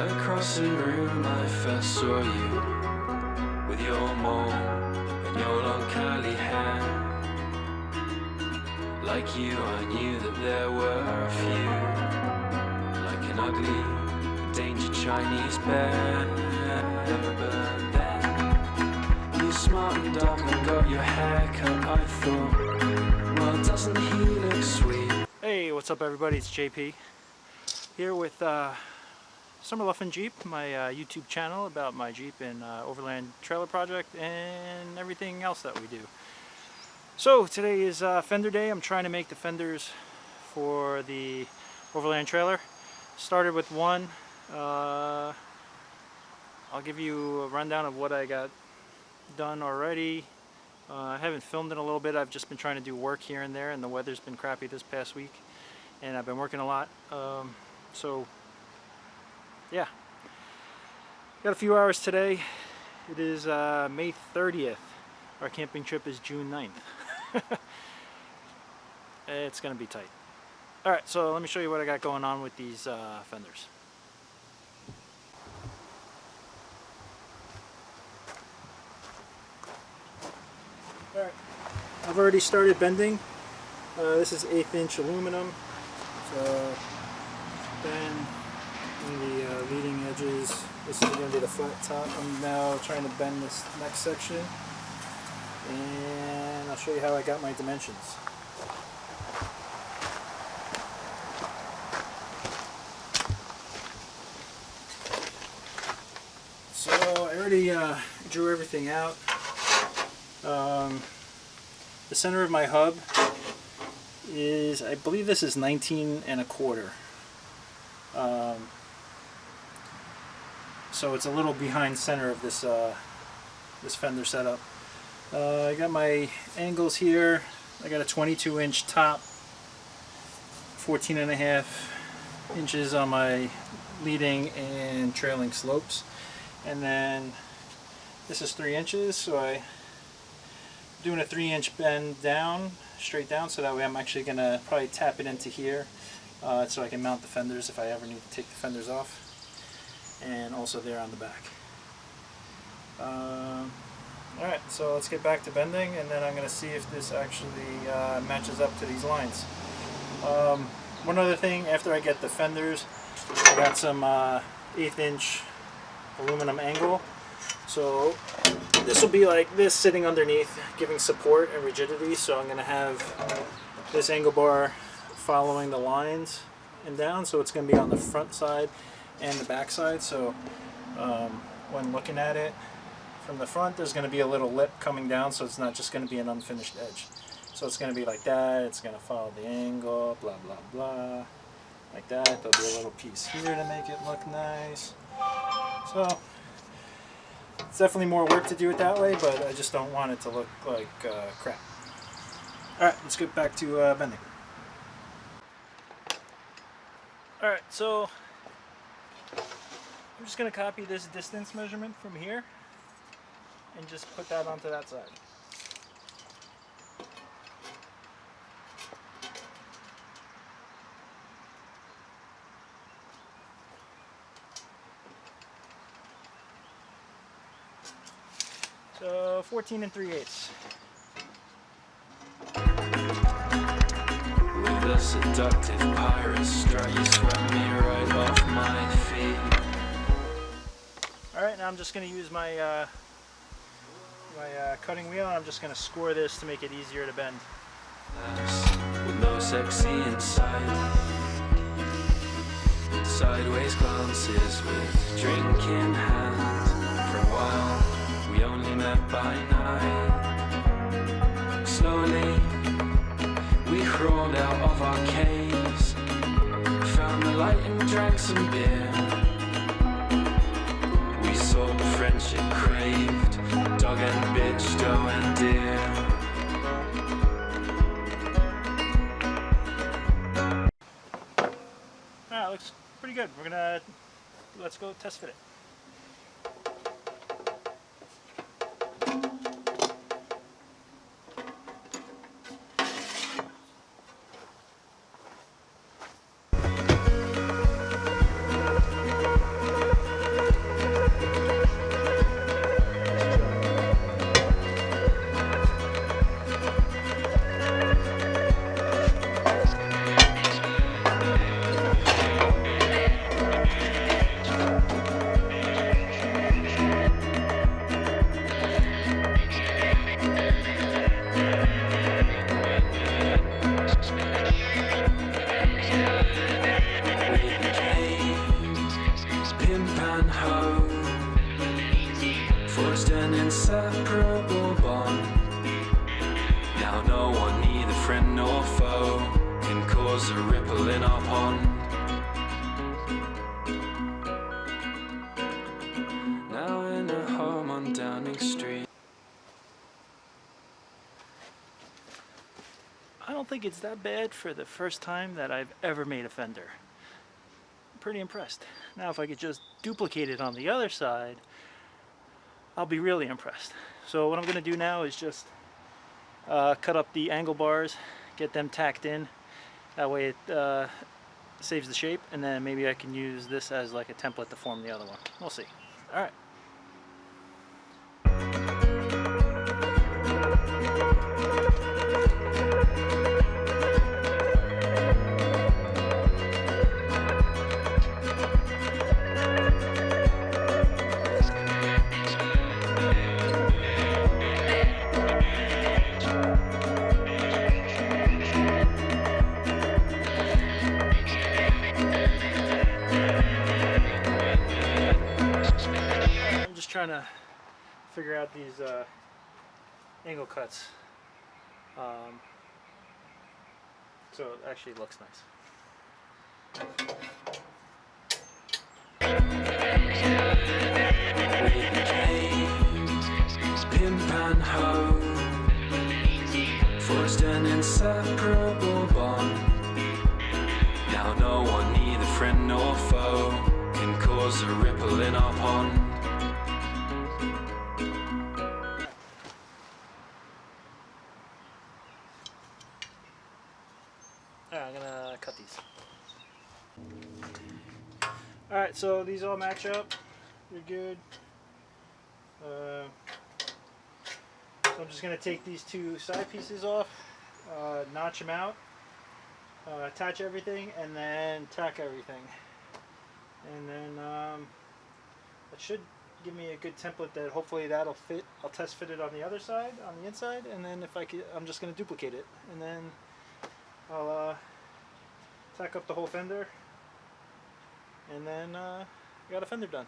Across the room I first saw you, with your mole and your long curly hair. Like you, I knew that there were a few, like an ugly, dainty Chinese bear. But then you smartened up and got your hair cut. I thought, well, doesn't he look sweet? Hey, what's up everybody, it's JP here with Summerluffin Jeep, my YouTube channel about my Jeep and Overland trailer project and everything else that we do. So today is Fender day. I'm trying to make the fenders for the Overland trailer. Started with one. I'll give you a rundown of what I got done already. I haven't filmed in a little bit. I've just been trying to do work here and there, and the weather's been crappy this past week, and I've been working a lot. So yeah, got a few hours today. It is May 30th. Our camping trip is June 9th. It's gonna be tight. Alright, so let me show you what I got going on with these fenders. Alright, I've already started bending. This is 1/8 inch aluminum. So bend in the leading edges. This is going to be the flat top. I'm now trying to bend this next section, and I'll show you how I got my dimensions. So I already drew everything out. The center of my hub is, I believe this is 19 1/4. So it's a little behind center of this this fender setup. I got my angles here. I got a 22 inch top, 14 1/2 inches on my leading and trailing slopes, and then this is 3 inches. So I'm doing a 3 inch bend down, straight down, so that way I'm actually gonna probably tap it into here, so I can mount the fenders if I ever need to take the fenders off. And also there on the back. Alright, so let's get back to bending, and then I'm going to see if this actually matches up to these lines. One other thing, after I get the fenders, I got some 1/8 inch aluminum angle. So this will be like this, sitting underneath, giving support and rigidity. So I'm going to have this angle bar following the lines and down, so it's going to be on the front side and the back side. So when looking at it from the front, there's going to be a little lip coming down, so it's not just going to be an unfinished edge. So it's going to be like that. It's going to follow the angle, blah blah blah, like that. There'll be a little piece here to make it look nice. So it's definitely more work to do it that way, but I just don't want it to look like crap. Alright, let's get back to bending. Alright, so I'm just going to copy this distance measurement from here and just put that onto that side. So 14 3/8. With a seductive pirate strut, you swept me right off my feet. Alright, now I'm just going to use my my cutting wheel, and I'm just going to score this to make it easier to bend. With no sexy inside, sideways glances with drink in hand. For a while, we only met by night. Slowly, we crawled out of our caves, found the light and drank some beer. We saw the friendship craved, dog and bitch, doe and deer. Alright, looks pretty good. Let's go test fit it. pan hoe, forged an inseparable bond. Now no one, neither friend nor foe, can cause a ripple in our pond. Now in a home on Downing Street. I don't think it's that bad for the first time that I've ever made a Fender. I'm pretty impressed. Now if I could just duplicate it on the other side, I'll be really impressed. So what I'm going to do now is just cut up the angle bars, get them tacked in. That way it saves the shape, and then maybe I can use this as like a template to form the other one. We'll see. All right. Trying to figure out these angle cuts, so it actually looks nice. Pin pan hoe, forged an inseparable bond. Now no one, neither friend nor foe, can cause a ripple in our pond. Alright, I'm gonna cut these. Alright, so these all match up. They're good. So I'm just gonna take these two side pieces off, notch them out, attach everything, and then tack everything. And then it should give me a good template that hopefully that'll fit. I'll test fit it on the other side, on the inside, and then if I could, I'm just gonna duplicate it, and then I'll tack up the whole fender, and then I got a fender done.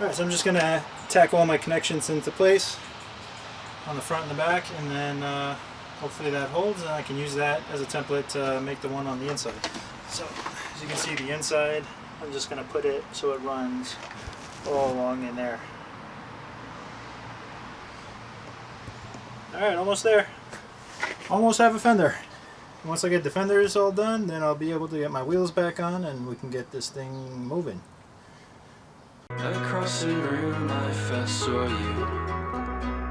Alright, so I'm just going to tack all my connections into place on the front and the back, and then hopefully that holds, and I can use that as a template to make the one on the inside. So as you can see, the inside, I'm just going to put it so it runs all along in there. Alright, almost there. Almost have a fender. Once I get the fenders all done, then I'll be able to get my wheels back on and we can get this thing moving. Across the room I first saw you,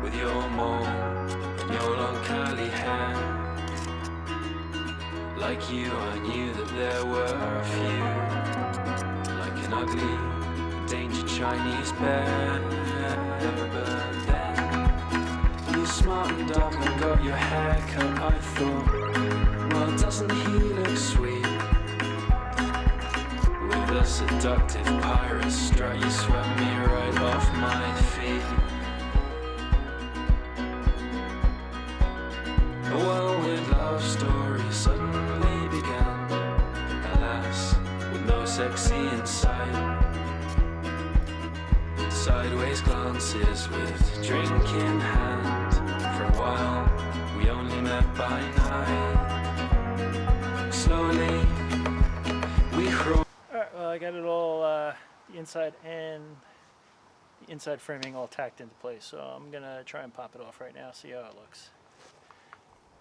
with your mole and your long curly hair. Like you, I knew that there were a few, like an ugly, dainty Chinese bear. But then you smartened up and got your hair cut. I thought, well, doesn't he look sweet? With a seductive pirate strut, you swept me right off my feet. A whirlwind love story suddenly began, alas, with no sexy in sight. Sideways glances with drink in hand. For a while, we only met by night. Slowly, we crawled. Alright, well, I got it all, the inside and the inside framing all tacked into place, so I'm gonna try and pop it off right now, see how it looks.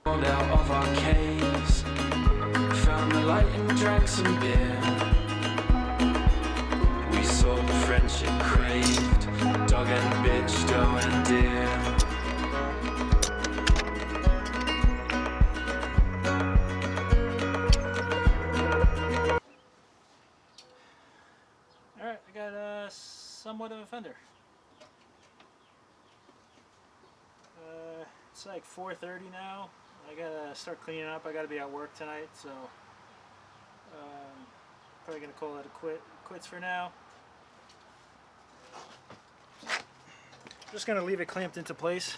Out of our caves, found the light and drank some beer. We saw the friendship craved, dog and bitch, doe and deer. Alright, I got somewhat of a fender. It's like 4:30 now. I gotta start cleaning up. I gotta be at work tonight, so probably gonna call it quits for now. just going to leave it clamped into place.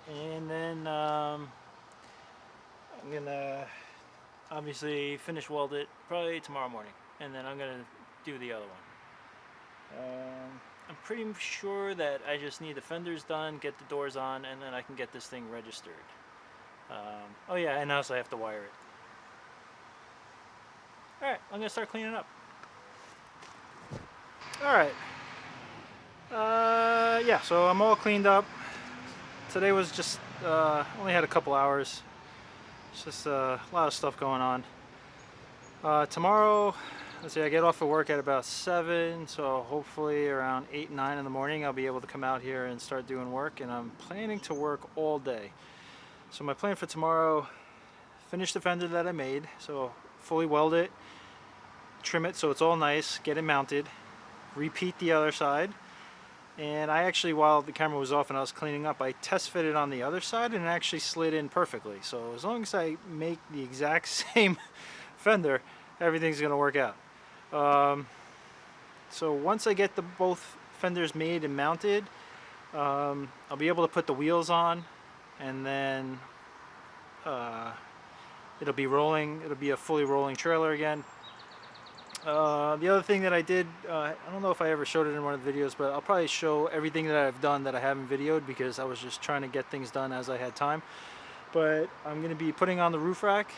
And then I'm going to obviously finish weld it probably tomorrow morning. And then I'm going to do the other one. I'm pretty sure that I just need the fenders done, get the doors on, and then I can get this thing registered. Oh yeah, and also I have to wire it. Alright, I'm going to start cleaning up. Alright. Yeah, so I'm all cleaned up. Today was just, only had a couple hours. It's just a lot of stuff going on. Tomorrow, let's see, I get off of work at about 7, so hopefully around 8, 9 in the morning I'll be able to come out here and start doing work, and I'm planning to work all day. So my plan for tomorrow, finish the fender that I made, so fully weld it, trim it so it's all nice, get it mounted, repeat the other side, and I actually, while the camera was off and I was cleaning up, I test fitted on the other side and it actually slid in perfectly. So as long as I make the exact same fender, everything's going to work out. So once I get both fenders made and mounted, I'll be able to put the wheels on, and then it'll be rolling. It'll be a fully rolling trailer again. The other thing that I did, I don't know if I ever showed it in one of the videos, but I'll probably show everything that I've done that I haven't videoed because I was just trying to get things done as I had time. But I'm going to be putting on the roof rack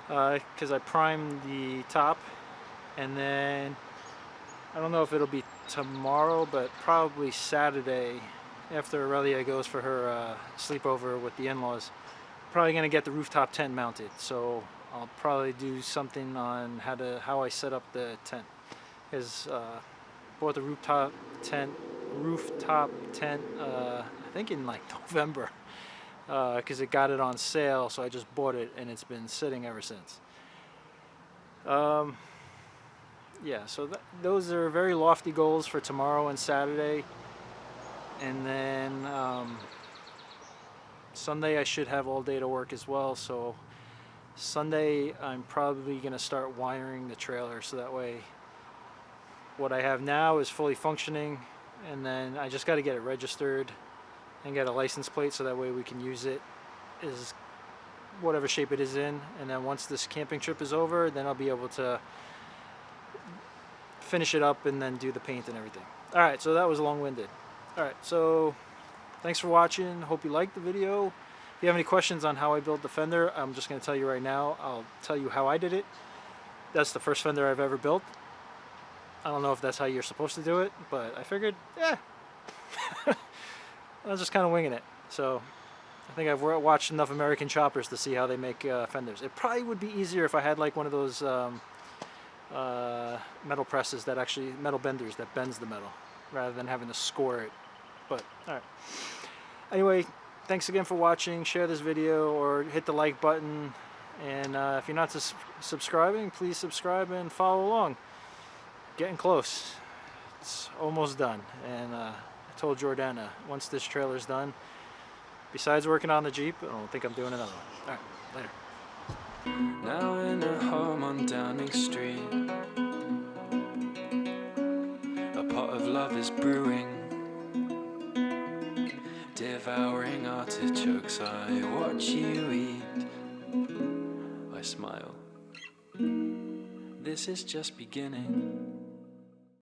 because I primed the top, and then I don't know if it'll be tomorrow, but probably Saturday after Aurelia goes for her sleepover with the in-laws. Probably going to get the rooftop tent mounted, so I'll probably do something on how I set up the tent. Is bought the rooftop tent I think in like November, because it got it on sale, so I just bought it and it's been sitting ever since. Yeah, so those are very lofty goals for tomorrow and Saturday, and then Sunday I should have all day to work as well. So Sunday I'm probably going to start wiring the trailer, so that way what I have now is fully functioning, and then I just got to get it registered and get a license plate so that way we can use it as whatever shape it is in. And then once this camping trip is over, then I'll be able to finish it up and then do the paint and everything. Alright, so that was long-winded. Alright, so thanks for watching. Hope you liked the video. If you have any questions on how I built the fender, I'm just going to tell you right now. I'll tell you how I did it. That's the first fender I've ever built. I don't know if that's how you're supposed to do it, but I figured, yeah. I was just kind of winging it. So I think I've watched enough American choppers to see how they make fenders. It probably would be easier if I had like one of those metal presses that actually, metal benders that bends the metal, rather than having to score it. But alright. Anyway, thanks again for watching. Share this video or hit the like button, and if you're not subscribing, please subscribe and follow along. Getting close. It's almost done, and I told Jordana once this trailer's done, besides working on the Jeep, I don't think I'm doing another one. Alright, later. Now in a home on Downing Street, a pot of love is brewing, devouring artichokes. I watch you eat, I smile. This is just beginning.